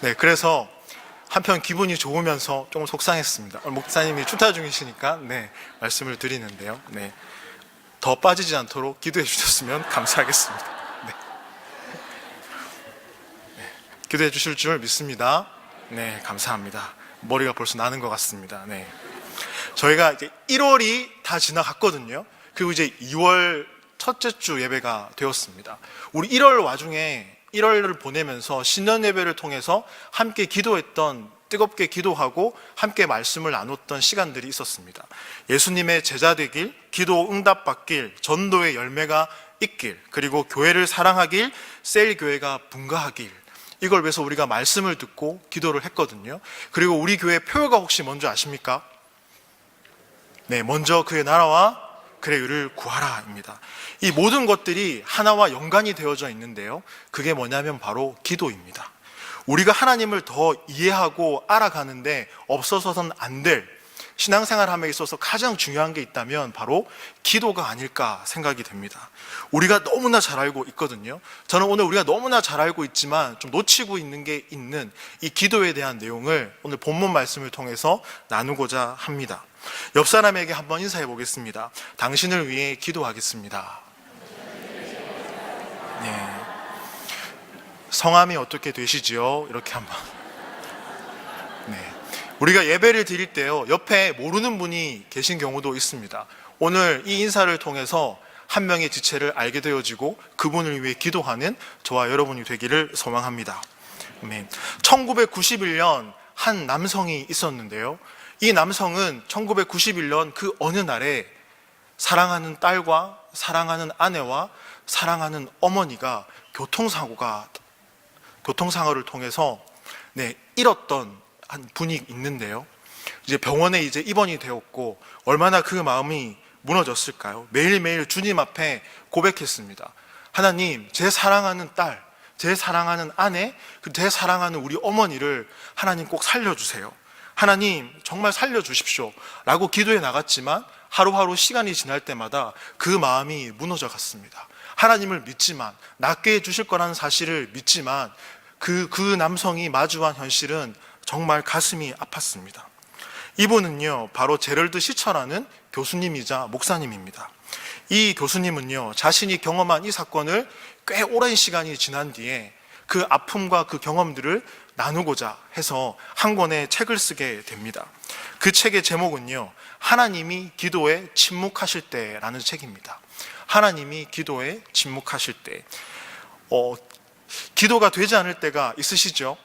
네, 그래서 한편 기분이 좋으면서 조금 속상했습니다. 오늘 목사님이 출타 중이시니까 네, 말씀을 드리는데요. 네, 더 빠지지 않도록 기도해 주셨으면 감사하겠습니다. 네. 네, 기도해 주실 줄 믿습니다. 네, 감사합니다. 머리가 벌써 나는 것 같습니다. 네. 저희가 이제 1월이 다 지나갔거든요. 그리고 이제 2월 첫째 주 예배가 되었습니다. 우리 1월 와중에 1월을 보내면서 신년 예배를 통해서 함께 기도했던, 뜨겁게 기도하고 함께 말씀을 나눴던 시간들이 있었습니다. 예수님의 제자 되길, 기도 응답받길, 전도의 열매가 있길, 그리고 교회를 사랑하길, 셀교회가 분가하길, 이걸 위해서 우리가 말씀을 듣고 기도를 했거든요. 그리고 우리 교회 표어가 혹시 뭔지 아십니까? 네, 먼저 그의 나라와 그의 의를 구하라입니다. 이 모든 것들이 하나와 연관이 되어져 있는데요. 그게 뭐냐면 바로 기도입니다. 우리가 하나님을 더 이해하고 알아가는데 없어서는 안 될 신앙생활함에 있어서 가장 중요한 게 있다면 바로 기도가 아닐까 생각이 됩니다. 우리가 너무나 잘 알고 있거든요. 저는 오늘 우리가 너무나 잘 알고 있지만 좀 놓치고 있는 게 있는 이 기도에 대한 내용을 오늘 본문 말씀을 통해서 나누고자 합니다. 옆 사람에게 한번 인사해 보겠습니다. 당신을 위해 기도하겠습니다. 네. 성함이 어떻게 되시지요? 이렇게 한번. 네. 우리가 예배를 드릴 때요, 옆에 모르는 분이 계신 경우도 있습니다. 오늘 이 인사를 통해서 한 명의 지체를 알게 되어지고 그분을 위해 기도하는 저와 여러분이 되기를 소망합니다. 1991년 한 남성이 있었는데요. 이 남성은 1991년 그 어느 날에 사랑하는 딸과 사랑하는 아내와 사랑하는 어머니가 교통사고를 통해서 잃었던 한 분이 있는데요. 이제 병원에 이제 입원이 되었고 얼마나 그 마음이 무너졌을까요? 매일매일 주님 앞에 고백했습니다. 하나님, 제 사랑하는 딸, 제 사랑하는 아내, 제 사랑하는 우리 어머니를 하나님 꼭 살려주세요. 하나님 정말 살려주십시오 라고 기도해 나갔지만 하루하루 시간이 지날 때마다 그 마음이 무너져 갔습니다. 하나님을 믿지만, 낫게 해주실 거라는 사실을 믿지만 그 남성이 마주한 현실은 정말 가슴이 아팠습니다. 이분은요, 바로 제럴드 시처라는 교수님이자 목사님입니다. 이 교수님은요, 자신이 경험한 이 사건을 꽤 오랜 시간이 지난 뒤에 그 아픔과 그 경험들을 나누고자 해서 한 권의 책을 쓰게 됩니다. 그 책의 제목은요, 하나님이 기도에 침묵하실 때라는 책입니다. 하나님이 기도에 침묵하실 때. 기도가 되지 않을 때가 있으시죠?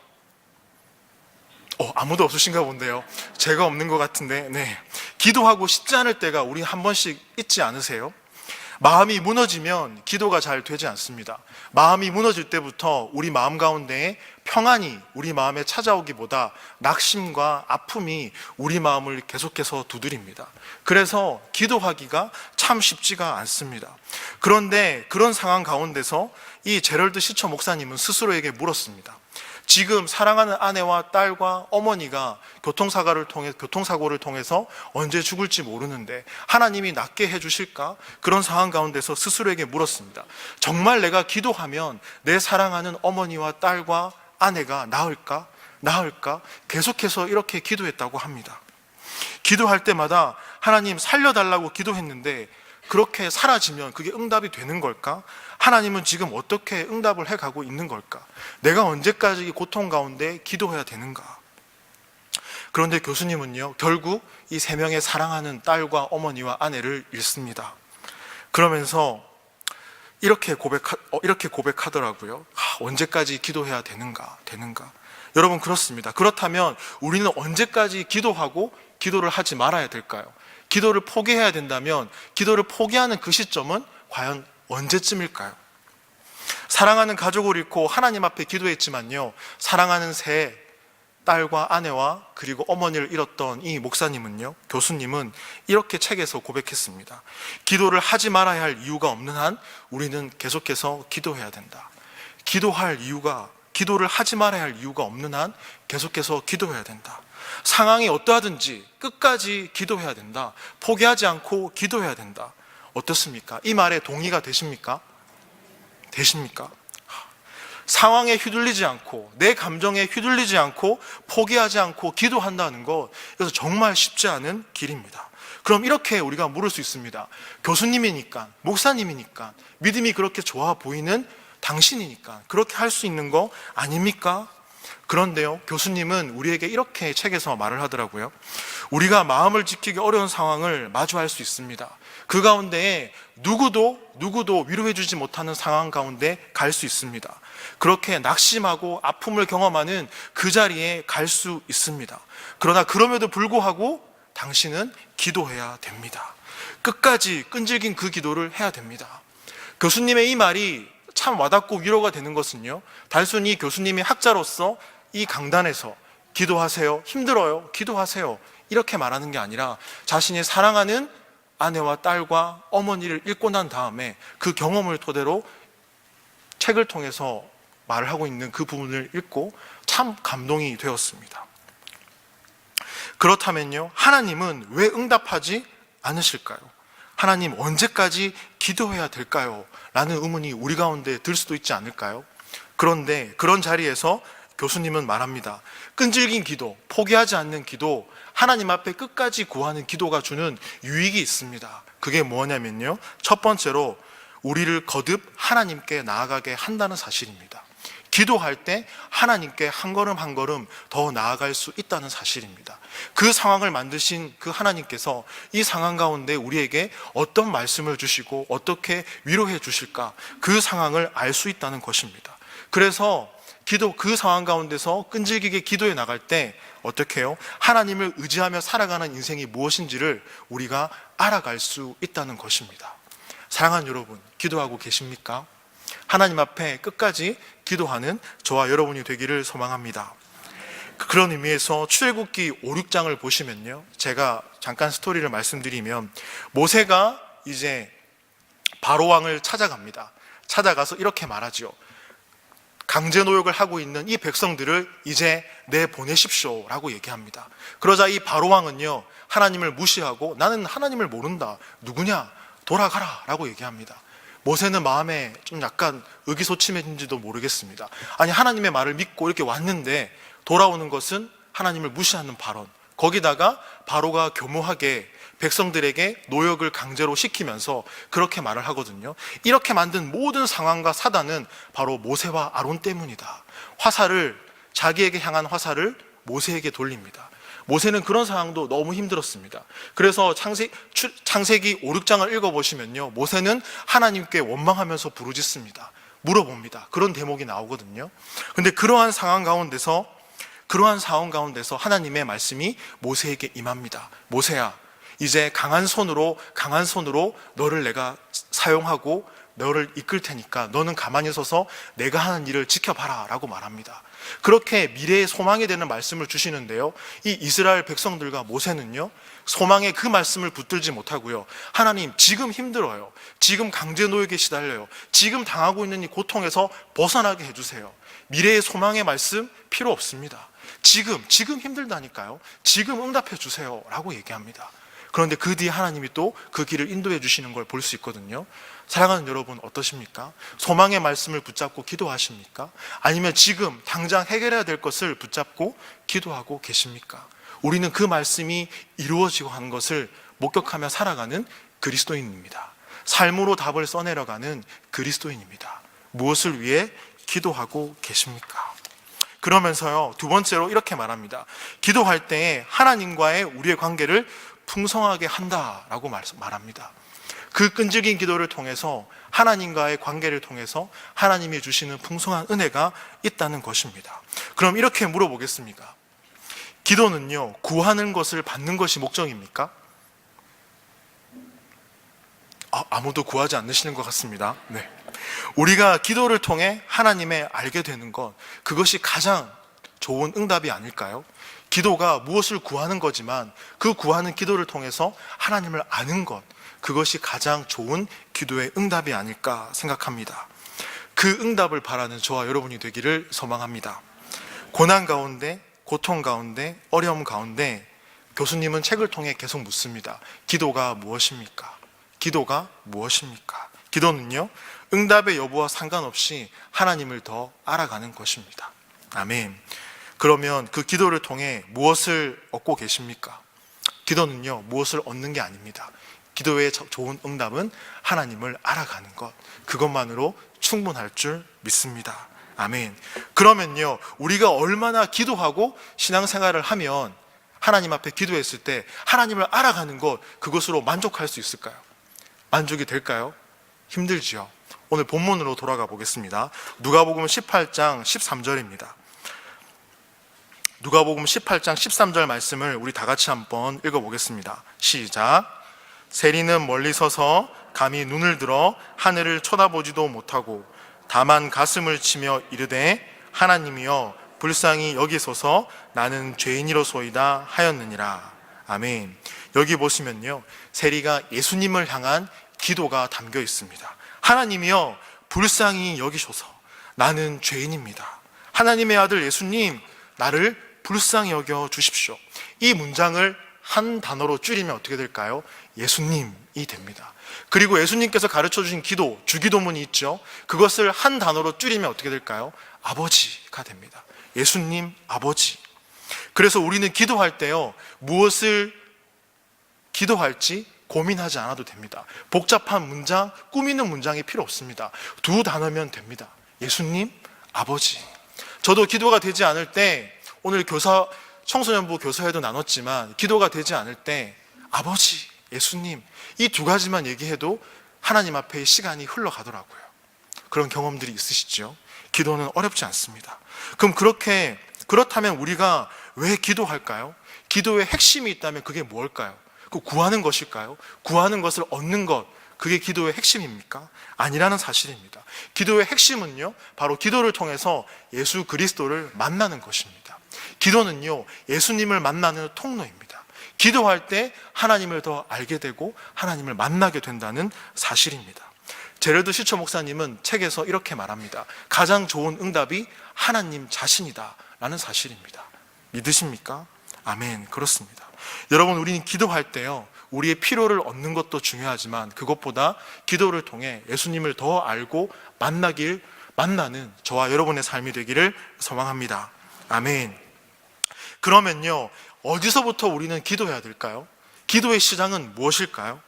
아무도 없으신가 본데요. 제가 없는 것 같은데, 네. 기도하고 싶지 않을 때가 우리 한 번씩 있지 않으세요? 마음이 무너지면 기도가 잘 되지 않습니다. 마음이 무너질 때부터 우리 마음 가운데에 평안이 우리 마음에 찾아오기보다 낙심과 아픔이 우리 마음을 계속해서 두드립니다. 그래서 기도하기가 참 쉽지가 않습니다. 그런데 그런 상황 가운데서 이 제럴드 시처 목사님은 스스로에게 물었습니다. 지금 사랑하는 아내와 딸과 어머니가 교통사고를 통해서 언제 죽을지 모르는데 하나님이 낫게 해주실까? 그런 상황 가운데서 스스로에게 물었습니다. 정말 내가 기도하면 내 사랑하는 어머니와 딸과 아내가 나을까? 계속해서 이렇게 기도했다고 합니다. 기도할 때마다 하나님 살려달라고 기도했는데 그렇게 사라지면 그게 응답이 되는 걸까? 하나님은 지금 어떻게 응답을 해가고 있는 걸까? 내가 언제까지 고통 가운데 기도해야 되는가? 그런데 교수님은요, 결국 이 세 명의 사랑하는 딸과 어머니와 아내를 잃습니다. 그러면서 이렇게 고백하더라고요. 언제까지 기도해야 되는가? 여러분, 그렇습니다. 그렇다면 우리는 언제까지 기도하고 기도를 하지 말아야 될까요? 기도를 포기해야 된다면 기도를 포기하는 그 시점은 과연 언제쯤일까요? 사랑하는 가족을 잃고 하나님 앞에 기도했지만요, 사랑하는 새 딸과 아내와 그리고 어머니를 잃었던 이 목사님은요, 교수님은 이렇게 책에서 고백했습니다. 기도를 하지 말아야 할 이유가 없는 한 우리는 계속해서 기도해야 된다. 기도를 하지 말아야 할 이유가 없는 한 계속해서 기도해야 된다. 상황이 어떠하든지 끝까지 기도해야 된다. 포기하지 않고 기도해야 된다. 어떻습니까? 이 말에 동의가 되십니까? 상황에 휘둘리지 않고 내 감정에 휘둘리지 않고 포기하지 않고 기도한다는 것, 그래서 정말 쉽지 않은 길입니다. 그럼 이렇게 우리가 물을 수 있습니다. 교수님이니까, 목사님이니까, 믿음이 그렇게 좋아 보이는 당신이니까 그렇게 할 수 있는 거 아닙니까? 그런데요, 교수님은 우리에게 이렇게 책에서 말을 하더라고요. 우리가 마음을 지키기 어려운 상황을 마주할 수 있습니다. 그 가운데에 누구도 위로해주지 못하는 상황 가운데 갈 수 있습니다. 그렇게 낙심하고 아픔을 경험하는 그 자리에 갈 수 있습니다. 그러나 그럼에도 불구하고 당신은 기도해야 됩니다. 끝까지 끈질긴 그 기도를 해야 됩니다. 교수님의 이 말이 참 와닿고 위로가 되는 것은요, 단순히 교수님이 학자로서 이 강단에서 기도하세요, 힘들어요, 기도하세요, 이렇게 말하는 게 아니라 자신이 사랑하는 아내와 딸과 어머니를 잃고 난 다음에 그 경험을 토대로 책을 통해서 말을 하고 있는 그 부분을 읽고 참 감동이 되었습니다. 그렇다면요, 하나님은 왜 응답하지 않으실까요? 하나님 언제까지 기도해야 될까요? 라는 의문이 우리 가운데 들 수도 있지 않을까요? 그런데 그런 자리에서 교수님은 말합니다. 끈질긴 기도, 포기하지 않는 기도, 하나님 앞에 끝까지 구하는 기도가 주는 유익이 있습니다. 그게 뭐냐면요, 첫 번째로 우리를 거듭 하나님께 나아가게 한다는 사실입니다. 기도할 때 하나님께 한 걸음 한 걸음 더 나아갈 수 있다는 사실입니다. 그 상황을 만드신 그 하나님께서 이 상황 가운데 우리에게 어떤 말씀을 주시고 어떻게 위로해 주실까, 그 상황을 알 수 있다는 것입니다. 그래서 그 상황 가운데서 끈질기게 기도해 나갈 때 어떻게 해요? 하나님을 의지하며 살아가는 인생이 무엇인지를 우리가 알아갈 수 있다는 것입니다. 사랑하는 여러분, 기도하고 계십니까? 하나님 앞에 끝까지 기도하는 저와 여러분이 되기를 소망합니다. 그런 의미에서 출애굽기 5, 6장을 보시면요, 제가 잠깐 스토리를 말씀드리면, 모세가 이제 바로 왕을 찾아갑니다. 찾아가서 이렇게 말하죠. 강제 노역을 하고 있는 이 백성들을 이제 내보내십시오 라고 얘기합니다. 그러자 이 바로 왕은요, 하나님을 무시하고 나는 하나님을 모른다, 누구냐, 돌아가라 라고 얘기합니다. 모세는 마음에 좀 약간 의기소침해진지도 모르겠습니다. 아니, 하나님의 말을 믿고 이렇게 왔는데 돌아오는 것은 하나님을 무시하는 발언, 거기다가 바로가 교묘하게 백성들에게 노역을 강제로 시키면서 그렇게 말을 하거든요. 이렇게 만든 모든 상황과 사단은 바로 모세와 아론 때문이다. 자기에게 향한 화살을 모세에게 돌립니다. 모세는 그런 상황도 너무 힘들었습니다. 그래서 창세기 5, 6장을 읽어보시면요, 모세는 하나님께 원망하면서 부르짖습니다. 물어봅니다. 그런 대목이 나오거든요. 근데 그러한 상황 가운데서 하나님의 말씀이 모세에게 임합니다. 모세야, 이제 강한 손으로 너를 내가 사용하고 너를 이끌 테니까 너는 가만히 서서 내가 하는 일을 지켜봐라 라고 말합니다. 그렇게 미래의 소망이 되는 말씀을 주시는데요, 이 이스라엘 백성들과 모세는요, 소망의 그 말씀을 붙들지 못하고요, 하나님 지금 힘들어요, 지금 강제 노역에 시달려요, 지금 당하고 있는 이 고통에서 벗어나게 해주세요, 미래의 소망의 말씀 필요 없습니다, 지금 힘들다니까요, 지금 응답해 주세요 라고 얘기합니다. 그런데 그 뒤에 하나님이 또 그 길을 인도해 주시는 걸 볼 수 있거든요. 사랑하는 여러분, 어떠십니까? 소망의 말씀을 붙잡고 기도하십니까? 아니면 지금 당장 해결해야 될 것을 붙잡고 기도하고 계십니까? 우리는 그 말씀이 이루어지고 하는 것을 목격하며 살아가는 그리스도인입니다. 삶으로 답을 써내려가는 그리스도인입니다. 무엇을 위해 기도하고 계십니까? 그러면서요, 두 번째로 이렇게 말합니다. 기도할 때에 하나님과의 우리의 관계를 풍성하게 한다라고 말합니다. 그 끈질긴 기도를 통해서, 하나님과의 관계를 통해서 하나님이 주시는 풍성한 은혜가 있다는 것입니다. 그럼 이렇게 물어보겠습니까? 기도는요, 구하는 것을 받는 것이 목적입니까? 아무도 구하지 않으시는 것 같습니다. 네. 우리가 기도를 통해 하나님을 알게 되는 것, 그것이 가장 좋은 응답이 아닐까요? 기도가 무엇을 구하는 거지만 그 구하는 기도를 통해서 하나님을 아는 것, 그것이 가장 좋은 기도의 응답이 아닐까 생각합니다. 그 응답을 바라는 저와 여러분이 되기를 소망합니다. 고난 가운데, 고통 가운데, 어려움 가운데 교수님은 책을 통해 계속 묻습니다. 기도가 무엇입니까? 기도가 무엇입니까? 기도는요, 응답의 여부와 상관없이 하나님을 더 알아가는 것입니다. 아멘. 그러면 그 기도를 통해 무엇을 얻고 계십니까? 기도는요, 무엇을 얻는 게 아닙니다. 기도의 좋은 응답은 하나님을 알아가는 것, 그것만으로 충분할 줄 믿습니다. 아멘. 그러면요, 우리가 얼마나 기도하고 신앙생활을 하면 하나님 앞에 기도했을 때 하나님을 알아가는 것, 그것으로 만족할 수 있을까요? 만족이 될까요? 힘들지요. 오늘 본문으로 돌아가 보겠습니다. 누가복음 18장 13절입니다. 누가복음 18장 13절 말씀을 우리 다 같이 한번 읽어보겠습니다. 시작. 세리는 멀리 서서 감히 눈을 들어 하늘을 쳐다보지도 못하고 다만 가슴을 치며 이르되 하나님이여 불쌍히 여기소서 나는 죄인이로소이다 하였느니라. 아멘. 여기 보시면요, 세리가 예수님을 향한 기도가 담겨 있습니다. 하나님이여 불쌍히 여기소서 나는 죄인입니다. 하나님의 아들 예수님, 나를 불쌍히 여겨 주십시오. 이 문장을 한 단어로 줄이면 어떻게 될까요? 예수님이 됩니다. 그리고 예수님께서 가르쳐 주신 기도, 주기도문이 있죠. 그것을 한 단어로 줄이면 어떻게 될까요? 아버지가 됩니다. 예수님 아버지. 그래서 우리는 기도할 때요, 무엇을 기도할지 고민하지 않아도 됩니다. 복잡한 문장, 꾸미는 문장이 필요 없습니다. 두 단어면 됩니다. 예수님 아버지. 저도 기도가 되지 않을 때, 오늘 청소년부 교사회도 나눴지만 기도가 되지 않을 때 아버지, 예수님, 이 두 가지만 얘기해도 하나님 앞에 시간이 흘러가더라고요. 그런 경험들이 있으시죠? 기도는 어렵지 않습니다. 그럼 그렇다면 우리가 왜 기도할까요? 기도의 핵심이 있다면 그게 뭘까요? 그 구하는 것일까요? 구하는 것을 얻는 것, 그게 기도의 핵심입니까? 아니라는 사실입니다. 기도의 핵심은요, 바로 기도를 통해서 예수 그리스도를 만나는 것입니다. 기도는요, 예수님을 만나는 통로입니다. 기도할 때 하나님을 더 알게 되고 하나님을 만나게 된다는 사실입니다. 제럴드 시처 목사님은 책에서 이렇게 말합니다. 가장 좋은 응답이 하나님 자신이다 라는 사실입니다. 믿으십니까? 아멘. 그렇습니다. 여러분, 우리는 기도할 때요, 우리의 필요를 얻는 것도 중요하지만 그것보다 기도를 통해 예수님을 더 알고 만나는 저와 여러분의 삶이 되기를 소망합니다. 아멘. 그러면요, 어디서부터 우리는 기도해야 될까요? 기도의 시작은 무엇일까요?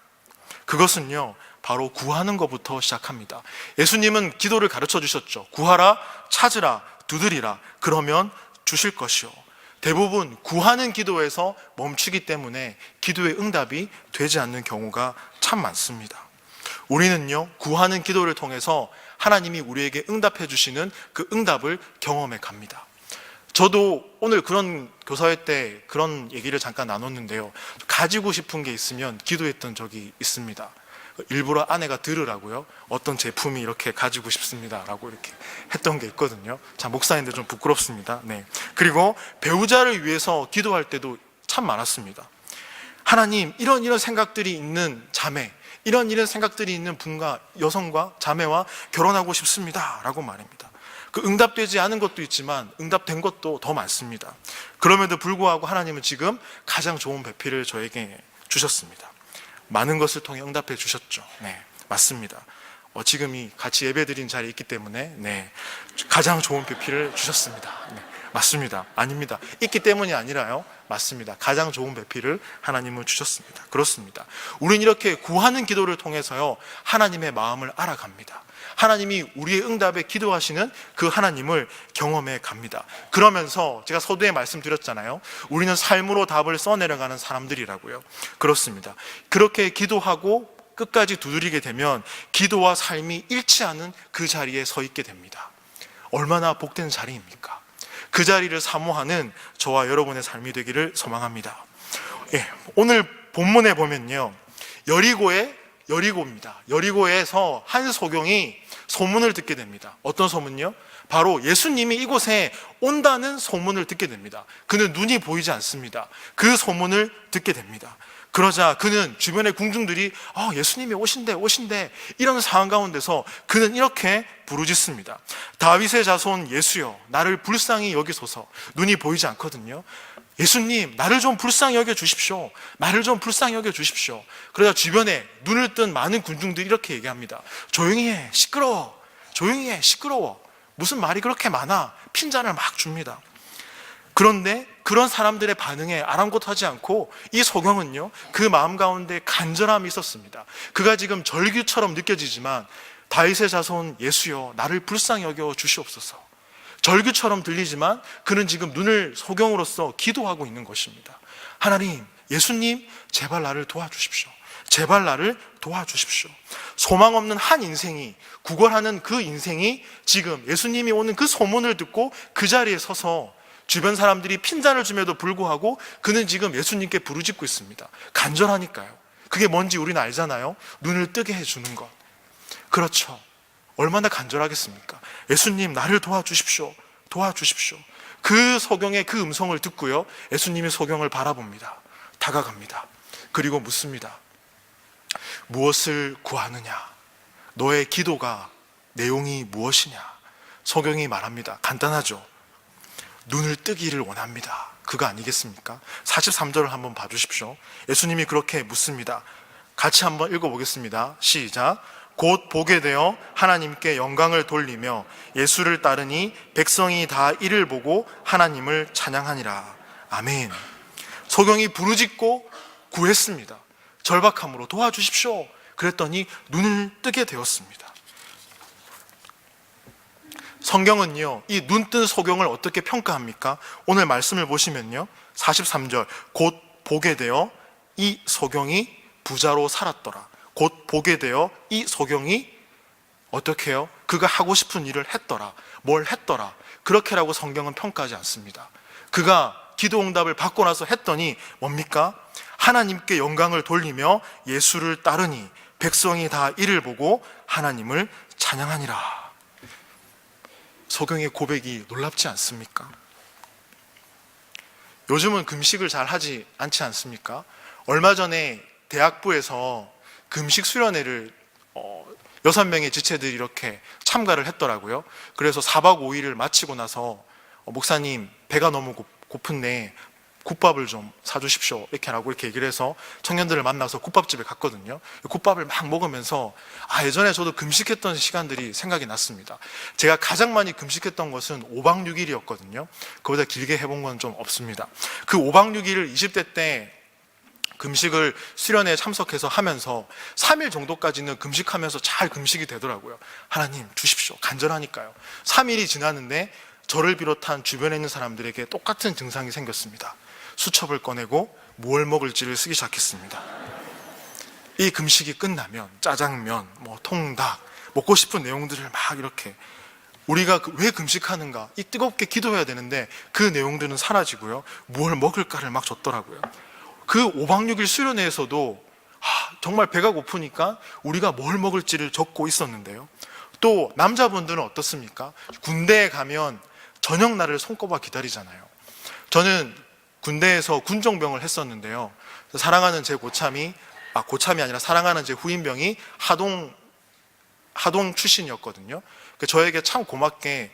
그것은요, 바로 구하는 것부터 시작합니다. 예수님은 기도를 가르쳐 주셨죠. 구하라, 찾으라, 두드리라, 그러면 주실 것이요. 대부분 구하는 기도에서 멈추기 때문에 기도의 응답이 되지 않는 경우가 참 많습니다. 우리는요, 구하는 기도를 통해서 하나님이 우리에게 응답해 주시는 그 응답을 경험해 갑니다. 저도 오늘 그런 교사회 때 그런 얘기를 잠깐 나눴는데요, 가지고 싶은 게 있으면 기도했던 적이 있습니다. 일부러 아내가 들으라고요, 어떤 제품이 이렇게 가지고 싶습니다 라고 이렇게 했던 게 있거든요. 참 목사인데 좀 부끄럽습니다. 네. 그리고 배우자를 위해서 기도할 때도 참 많았습니다. 하나님, 이런 생각들이 있는 자매, 이런 생각들이 있는 분과, 여성과 자매와 결혼하고 싶습니다 라고 말합니다. 그 응답되지 않은 것도 있지만 응답된 것도 더 많습니다. 그럼에도 불구하고 하나님은 지금 가장 좋은 배필을 저에게 주셨습니다. 많은 것을 통해 응답해 주셨죠. 네, 맞습니다. 지금이 같이 예배드린 자리에 있기 때문에, 네, 가장 좋은 배필을 주셨습니다. 네, 맞습니다. 아닙니다. 있기 때문이 아니라요. 맞습니다. 가장 좋은 배필을 하나님은 주셨습니다. 그렇습니다. 우리는 이렇게 구하는 기도를 통해서요, 하나님의 마음을 알아갑니다. 하나님이 우리의 응답에 기도하시는 그 하나님을 경험해 갑니다. 그러면서 제가 서두에 말씀드렸잖아요. 우리는 삶으로 답을 써내려가는 사람들이라고요. 그렇습니다. 그렇게 기도하고 끝까지 두드리게 되면 기도와 삶이 일치하는 그 자리에 서 있게 됩니다. 얼마나 복된 자리입니까? 그 자리를 사모하는 저와 여러분의 삶이 되기를 소망합니다. 예, 오늘 본문에 보면요, 여리고입니다. 여리고에서 한 소경이 소문을 듣게 됩니다. 어떤 소문요? 바로 예수님이 이곳에 온다는 소문을 듣게 됩니다. 그는 눈이 보이지 않습니다. 그 소문을 듣게 됩니다. 그러자 그는 주변의 궁중들이 예수님이 오신대 이런 상황 가운데서 그는 이렇게 부르짖습니다. 다윗의 자손 예수여, 나를 불쌍히 여기소서. 눈이 보이지 않거든요. 예수님, 나를 좀 불쌍히 여겨 주십시오. 나를 좀 불쌍히 여겨 주십시오. 그러자 주변에 눈을 뜬 많은 군중들이 이렇게 얘기합니다. 조용히 해, 시끄러워. 조용히 해, 시끄러워. 무슨 말이 그렇게 많아. 핀잔을 막 줍니다. 그런데 그런 사람들의 반응에 아랑곳하지 않고 이 소경은요, 그 마음 가운데 간절함이 있었습니다. 그가 지금 절규처럼 느껴지지만 다윗의 자손 예수여, 나를 불쌍히 여겨 주시옵소서. 절규처럼 들리지만 그는 지금 눈을 소경으로서 기도하고 있는 것입니다. 하나님, 예수님, 제발 나를 도와주십시오. 제발 나를 도와주십시오. 소망 없는 한 인생이, 구걸하는 그 인생이 지금 예수님이 오는 그 소문을 듣고 그 자리에 서서 주변 사람들이 핀잔을 줌에도 불구하고 그는 지금 예수님께 부르짖고 있습니다. 간절하니까요. 그게 뭔지 우리는 알잖아요. 눈을 뜨게 해주는 것. 그렇죠. 얼마나 간절하겠습니까? 예수님, 나를 도와주십시오. 도와주십시오. 그 소경의 그 음성을 듣고요, 예수님이 소경을 바라봅니다. 다가갑니다. 그리고 묻습니다. 무엇을 구하느냐? 너의 기도가 내용이 무엇이냐? 소경이 말합니다. 간단하죠. 눈을 뜨기를 원합니다. 그거 아니겠습니까? 43절을 한번 봐주십시오. 예수님이 그렇게 묻습니다. 같이 한번 읽어보겠습니다. 시작. 곧 보게 되어 하나님께 영광을 돌리며 예수를 따르니 백성이 다 이를 보고 하나님을 찬양하니라. 아멘. 소경이 부르짖고 구했습니다. 절박함으로 도와주십시오. 그랬더니 눈을 뜨게 되었습니다. 성경은요, 이 눈뜬 소경을 어떻게 평가합니까? 오늘 말씀을 보시면요, 43절, 곧 보게 되어 이 소경이 부자로 살았더라. 곧 보게 되어 이 소경이 어떻게 해요? 그가 하고 싶은 일을 했더라. 뭘 했더라. 그렇게라고 성경은 평가하지 않습니다. 그가 기도 응답을 받고 나서 했더니 뭡니까? 하나님께 영광을 돌리며 예수를 따르니 백성이 다 이를 보고 하나님을 찬양하니라. 소경의 고백이 놀랍지 않습니까? 요즘은 금식을 잘 하지 않지 않습니까? 얼마 전에 대학부에서 금식 수련회를 6명의 지체들이 이렇게 참가를 했더라고요. 그래서 4박 5일을 마치고 나서 목사님, 배가 너무 고픈데 국밥을 좀 사주십시오. 이렇게 얘기를 해서 청년들을 만나서 국밥집에 갔거든요. 국밥을 막 먹으면서 예전에 저도 금식했던 시간들이 생각이 났습니다. 제가 가장 많이 금식했던 것은 5박 6일이었거든요. 그보다 길게 해본 건 좀 없습니다. 그 5박 6일을 20대 때 금식을 수련회에 참석해서 하면서 3일 정도까지는 금식하면서 잘 금식이 되더라고요. 하나님 주십시오. 간절하니까요. 3일이 지났는데 저를 비롯한 주변에 있는 사람들에게 똑같은 증상이 생겼습니다. 수첩을 꺼내고 뭘 먹을지를 쓰기 시작했습니다. 이 금식이 끝나면 짜장면, 통닭, 먹고 싶은 내용들을 막 이렇게, 우리가 왜 금식하는가, 이 뜨겁게 기도해야 되는데 그 내용들은 사라지고요, 뭘 먹을까를 막 줬더라고요. 그 5박 6일 수련회에서도 정말 배가 고프니까 우리가 뭘 먹을지를 적고 있었는데요. 또 남자분들은 어떻습니까? 군대에 가면 저녁날을 손꼽아 기다리잖아요. 저는 군대에서 군종병을 했었는데요. 사랑하는 제 고참이 아니라 사랑하는 제 후임병이 하동 출신이었거든요. 저에게 참 고맙게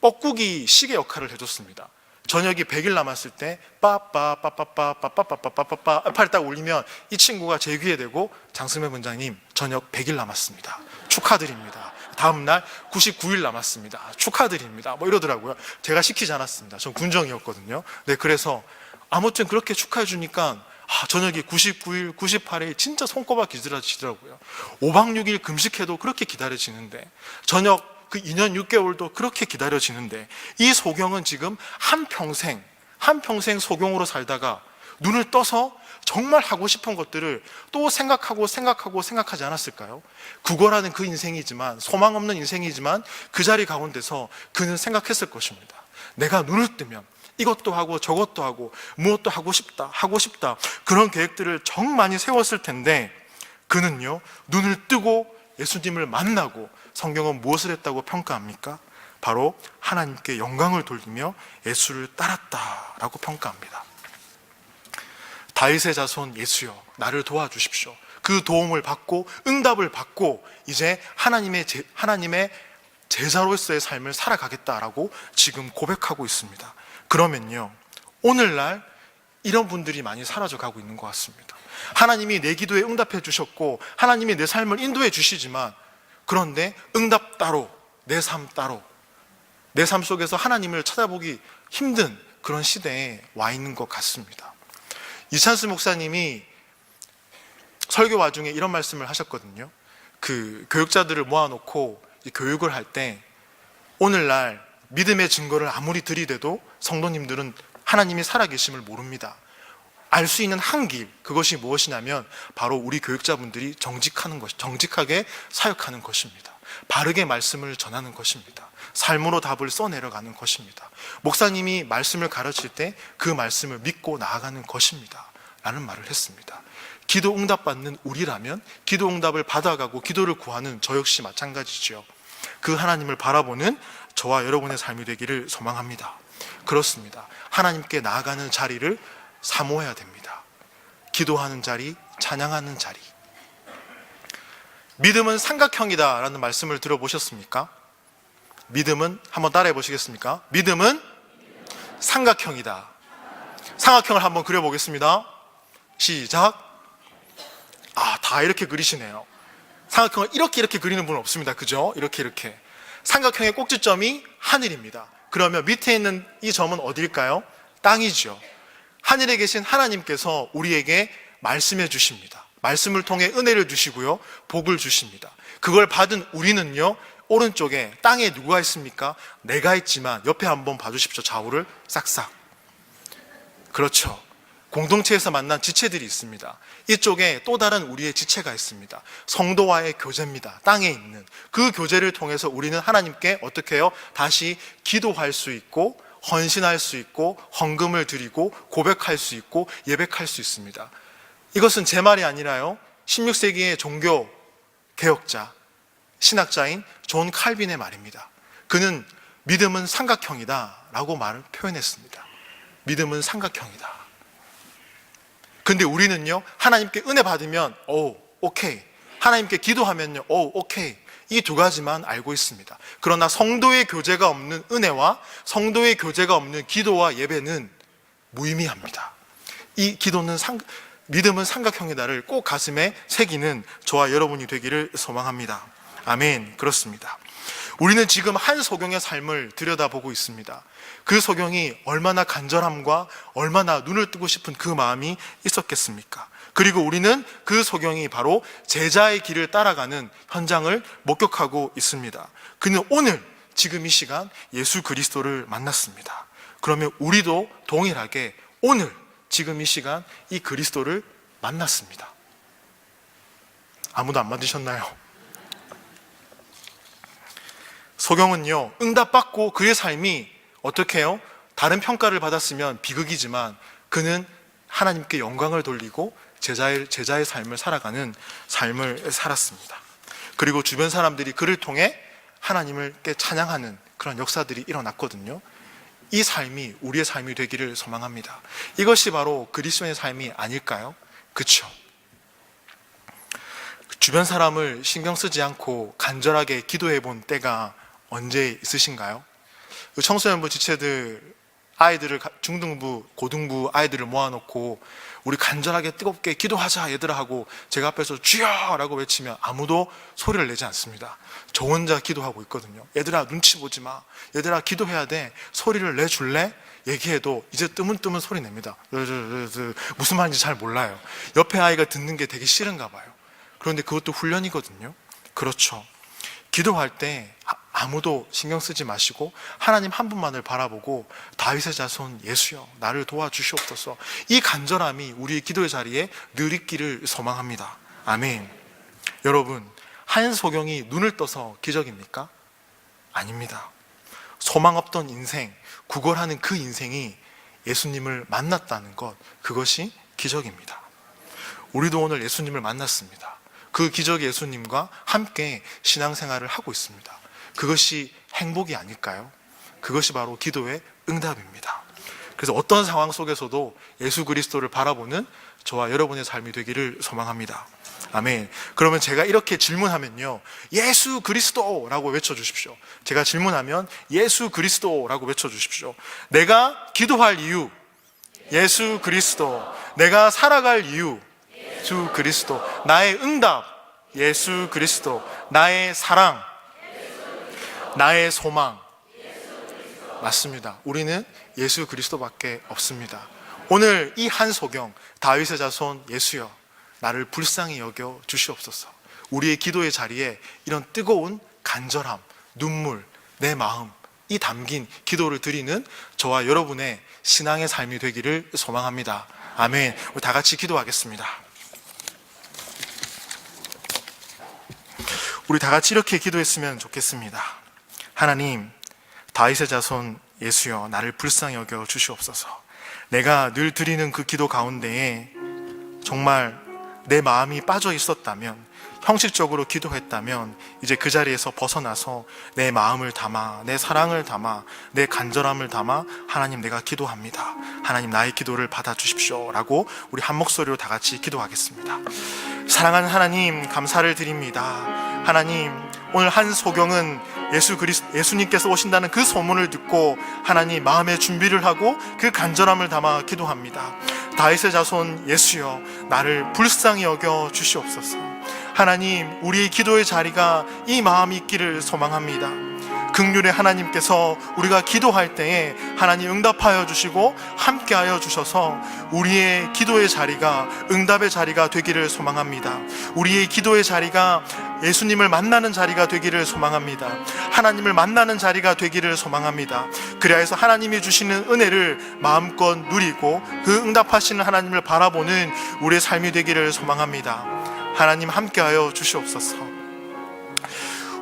뻐꾸기 시계 역할을 해줬습니다. 저녁이 100일 남았을 때 빠빠빠빠빠빠빠빠빠빠빠 팔 딱 울리면 이 친구가 제 귀에 대고 장승매 군장님, 저녁 100일 남았습니다. 축하드립니다. 다음날 99일 남았습니다. 축하드립니다. 이러더라고요. 제가 시키지 않았습니다. 전 군정이었거든요. 네, 그래서 아무튼 그렇게 축하해 주니까 저녁이 99일, 98일 진짜 손꼽아 기다려지더라고요. 5박 6일 금식해도 그렇게 기다려지는데, 저녁 그 2년 6개월도 그렇게 기다려지는데, 이 소경은 지금 한평생 소경으로 살다가 눈을 떠서 정말 하고 싶은 것들을 또 생각하지 않았을까요? 구걸하는 그 인생이지만, 소망 없는 인생이지만 그 자리 가운데서 그는 생각했을 것입니다. 내가 눈을 뜨면 이것도 하고 저것도 하고 무엇도 하고 싶다 그런 계획들을 정 많이 세웠을 텐데, 그는요, 눈을 뜨고 예수님을 만나고 성경은 무엇을 했다고 평가합니까? 바로 하나님께 영광을 돌리며 예수를 따랐다라고 평가합니다. 다윗의 자손 예수여, 나를 도와주십시오. 그 도움을 받고 응답을 받고 이제 하나님의 제자로서의 삶을 살아가겠다라고 지금 고백하고 있습니다. 그러면요, 오늘날 이런 분들이 많이 사라져가고 있는 것 같습니다. 하나님이 내 기도에 응답해 주셨고 하나님이 내 삶을 인도해 주시지만, 그런데 응답 따로, 내 삶 따로, 내 삶 속에서 하나님을 찾아보기 힘든 그런 시대에 와 있는 것 같습니다. 이찬수 목사님이 설교 와중에 이런 말씀을 하셨거든요. 그 교육자들을 모아놓고 교육을 할 때, 오늘날 믿음의 증거를 아무리 들이대도 성도님들은 하나님이 살아계심을 모릅니다. 알 수 있는 한 길, 그것이 무엇이냐면 바로 우리 교육자분들이 정직하게 사역하는 것입니다. 바르게 말씀을 전하는 것입니다. 삶으로 답을 써내려가는 것입니다. 목사님이 말씀을 가르칠 때 그 말씀을 믿고 나아가는 것입니다 라는 말을 했습니다. 기도 응답받는 우리라면 기도 응답을 받아가고 기도를 구하는 저 역시 마찬가지죠. 그 하나님을 바라보는 저와 여러분의 삶이 되기를 소망합니다. 그렇습니다. 하나님께 나아가는 자리를 사모해야 됩니다. 기도하는 자리, 찬양하는 자리. 믿음은 삼각형이다 라는 말씀을 들어보셨습니까? 믿음은, 한번 따라해 보시겠습니까? 믿음은 삼각형이다. 삼각형을 한번 그려보겠습니다. 시작. 다 이렇게 그리시네요. 삼각형을 이렇게 그리는 분은 없습니다. 그죠? 이렇게. 삼각형의 꼭지점이 하늘입니다. 그러면 밑에 있는 이 점은 어디일까요? 땅이죠. 하늘에 계신 하나님께서 우리에게 말씀해 주십니다. 말씀을 통해 은혜를 주시고요, 복을 주십니다. 그걸 받은 우리는요, 오른쪽에 땅에 누가 있습니까? 내가 있지만 옆에 한번 봐주십시오. 좌우를 싹싹. 그렇죠. 공동체에서 만난 지체들이 있습니다. 이쪽에 또 다른 우리의 지체가 있습니다. 성도와의 교제입니다. 땅에 있는 그 교제를 통해서 우리는 하나님께 어떻게 해요? 다시 기도할 수 있고, 헌신할 수 있고, 헌금을 드리고, 고백할 수 있고, 예배할 수 있습니다. 이것은 제 말이 아니라요, 16세기의 종교 개혁자, 신학자인 존 칼빈의 말입니다. 그는 믿음은 삼각형이다 라고 말을 표현했습니다. 믿음은 삼각형이다. 근데 우리는요, 하나님께 은혜 받으면 오케이, 하나님께 기도하면요, 오케이, 이 두 가지만 알고 있습니다. 그러나 성도의 교제가 없는 은혜와 성도의 교제가 없는 기도와 예배는 무의미합니다. 이 믿음은 삼각형이다를 꼭 가슴에 새기는 저와 여러분이 되기를 소망합니다. 아멘. 그렇습니다. 우리는 지금 한 소경의 삶을 들여다보고 있습니다. 그 소경이 얼마나 간절함과 얼마나 눈을 뜨고 싶은 그 마음이 있었겠습니까? 그리고 우리는 그 소경이 바로 제자의 길을 따라가는 현장을 목격하고 있습니다. 그는 오늘 지금 이 시간 예수 그리스도를 만났습니다. 그러면 우리도 동일하게 오늘 지금 이 시간 이 그리스도를 만났습니다. 아무도 안 맞으셨나요? 소경은요, 응답받고 그의 삶이 어떻게 해요? 다른 평가를 받았으면 비극이지만 그는 하나님께 영광을 돌리고 제자의 삶을 살아가는 삶을 살았습니다. 그리고 주변 사람들이 그를 통해 하나님께 찬양하는 그런 역사들이 일어났거든요. 이 삶이 우리의 삶이 되기를 소망합니다. 이것이 바로 그리스도인의 삶이 아닐까요? 그렇죠. 주변 사람을 신경 쓰지 않고 간절하게 기도해 본 때가 언제 있으신가요? 청소년부 지체들 아이들을, 중등부, 고등부 아이들을 모아놓고 우리 간절하게 뜨겁게 기도하자 얘들아 하고 제가 앞에서 주여 라고 외치면 아무도 소리를 내지 않습니다. 저 혼자 기도하고 있거든요. 얘들아 눈치 보지 마, 얘들아 기도해야 돼, 소리를 내줄래? 얘기해도 이제 뜨문뜨문 소리 냅니다. 무슨 말인지 잘 몰라요. 옆에 아이가 듣는 게 되게 싫은가 봐요. 그런데 그것도 훈련이거든요. 그렇죠. 기도할 때 아무도 신경 쓰지 마시고 하나님 한 분만을 바라보고 다윗의 자손 예수여 나를 도와주시옵소서, 이 간절함이 우리의 기도의 자리에 늘 있기를 소망합니다. 아멘. 여러분, 한 소경이 눈을 떠서 기적입니까? 아닙니다. 소망 없던 인생, 구걸하는 그 인생이 예수님을 만났다는 것, 그것이 기적입니다. 우리도 오늘 예수님을 만났습니다. 그 기적의 예수님과 함께 신앙생활을 하고 있습니다. 그것이 행복이 아닐까요? 그것이 바로 기도의 응답입니다. 그래서 어떤 상황 속에서도 예수 그리스도를 바라보는 저와 여러분의 삶이 되기를 소망합니다. 아멘. 그러면 제가 이렇게 질문하면요, 예수 그리스도라고 외쳐주십시오. 제가 질문하면 예수 그리스도라고 외쳐주십시오. 내가 기도할 이유, 예수 그리스도. 내가 살아갈 이유, 예수 그리스도. 나의 응답, 예수 그리스도. 나의 사랑, 나의 소망. 맞습니다. 우리는 예수 그리스도밖에 없습니다. 오늘 이 한 소경, 다윗의 자손 예수여, 나를 불쌍히 여겨 주시옵소서. 우리의 기도의 자리에 이런 뜨거운 간절함, 눈물, 내 마음, 이 담긴 기도를 드리는 저와 여러분의 신앙의 삶이 되기를 소망합니다. 아멘. 우리 다 같이 기도하겠습니다. 우리 다 같이 이렇게 기도했으면 좋겠습니다. 하나님, 다윗의 자손 예수여, 나를 불쌍히 여겨 주시옵소서. 내가 늘 드리는 그 기도 가운데에 정말 내 마음이 빠져 있었다면, 형식적으로 기도했다면 이제 그 자리에서 벗어나서 내 마음을 담아, 내 사랑을 담아, 내 간절함을 담아 하나님, 내가 기도합니다. 하나님, 나의 기도를 받아주십시오 라고 우리 한 목소리로 다 같이 기도하겠습니다. 사랑하는 하나님, 감사를 드립니다. 하나님, 오늘 한 소경은 예수님께서 오신다는 그 소문을 듣고 하나님 마음의 준비를 하고 그 간절함을 담아 기도합니다. 다윗의 자손 예수여, 나를 불쌍히 여겨 주시옵소서. 하나님, 우리의 기도의 자리가 이 마음이 있기를 소망합니다. 긍휼의 하나님께서 우리가 기도할 때에 하나님 응답하여 주시고 함께하여 주셔서 우리의 기도의 자리가 응답의 자리가 되기를 소망합니다. 우리의 기도의 자리가 예수님을 만나는 자리가 되기를 소망합니다. 하나님을 만나는 자리가 되기를 소망합니다. 그리하여서 하나님이 주시는 은혜를 마음껏 누리고 그 응답하시는 하나님을 바라보는 우리의 삶이 되기를 소망합니다. 하나님, 함께하여 주시옵소서.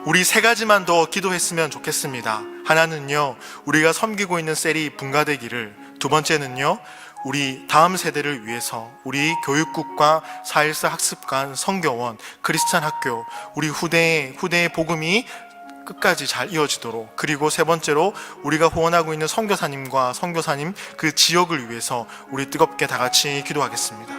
우리 세 가지만 더 기도했으면 좋겠습니다. 하나는요, 우리가 섬기고 있는 셀이 분가되기를. 두 번째는요, 우리 다음 세대를 위해서 우리 교육국과 4.14 학습관, 성교원, 크리스찬 학교, 우리 후대의 복음이 끝까지 잘 이어지도록. 그리고 세 번째로 우리가 후원하고 있는 선교사님과 선교사님 그 지역을 위해서 우리 뜨겁게 다 같이 기도하겠습니다.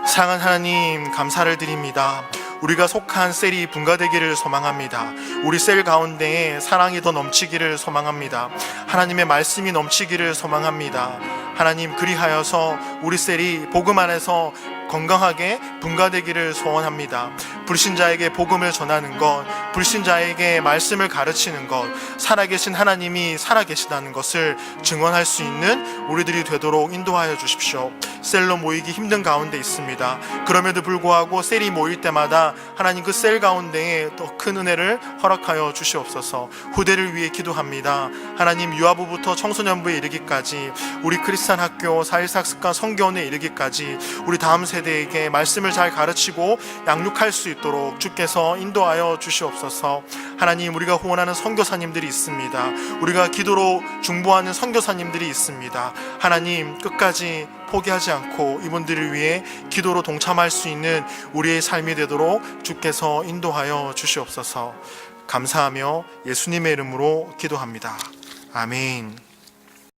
사랑하는 하나님, 감사를 드립니다. 우리가 속한 셀이 분가되기를 소망합니다. 우리 셀 가운데에 사랑이 더 넘치기를 소망합니다. 하나님의 말씀이 넘치기를 소망합니다. 하나님, 그리하여서 우리 셀이 복음 안에서 건강하게 분가되기를 소원합니다. 불신자에게 복음을 전하는 것, 불신자에게 말씀을 가르치는 것, 살아계신 하나님이 살아계시다는 것을 증언할 수 있는 우리들이 되도록 인도하여 주십시오. 셀로 모이기 힘든 가운데 있습니다. 그럼에도 불구하고 셀이 모일 때마다 하나님 그 셀 가운데에 더 큰 은혜를 허락하여 주시옵소서. 후대를 위해 기도합니다. 하나님, 유아부부터 청소년부에 이르기까지, 우리 크리스찬 학교, 4.14 학습관, 성교원에 이르기까지 우리 다음 세대에게 말씀을 잘 가르치고 양육할 수 있도록 주께서 인도하여 주시옵소서. 하나님, 우리가 후원하는 선교사님들이 있습니다. 우리가 기도로 중보하는 선교사님들이 있습니다. 하나님, 끝까지 포기하지 않고 이분들을 위해 기도로 동참할 수 있는 우리의 삶이 되도록 주께서 인도하여 주시옵소서. 감사하며 예수님의 이름으로 기도합니다. 아멘.